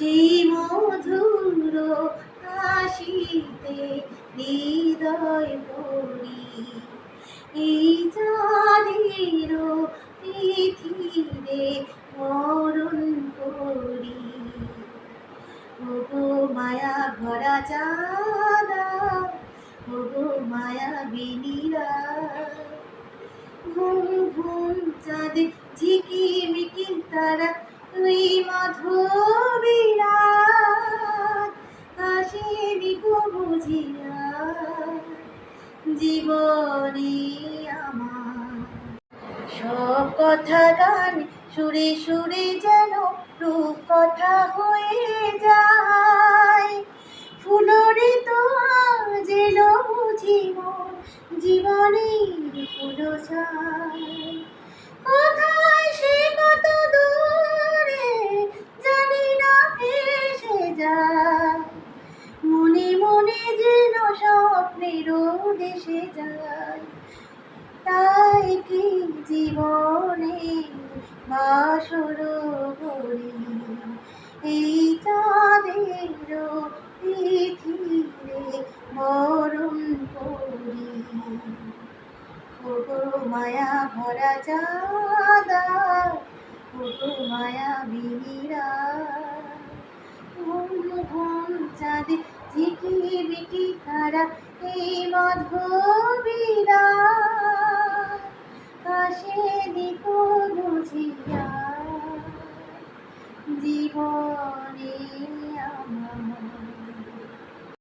সেই মধুর হাসিতে হৃদয় ভরি, এই চাঁদের পৃথিবীরে মরণ করি। ওগো মায়া ভরা চাঁদা, ওগো মায়া বিনীরা, ঘুম ঘুম চাঁদে ঝিকিমিকি তারা, তুই মাধবীরা আসেনি গো বুঝিয়া জীবনে আমার। সব কথা গান সুরে সুরে যেন রূপ কথা হয়ে যায়, ফুলরে তো আজ এলো বুঝি মোর জীবনের ফুল চাই। কোথায় সে কত দূরে জানি না ভেসে যায়, মনে মনে যেন স্বপ্নের দেশে যায়। তাই কি জীবনে বাসর করি, এই চাঁদের পৃথিবীরে বরণ করি। ওগো মায়া ভরা চাঁদা, ওগো মায়া বিনীরা, ঘুম ঘুম চাঁদে ঝিকিমিকি তারা, এই মাধবীরা আসেনি কো বুঝিয়া জীবনে।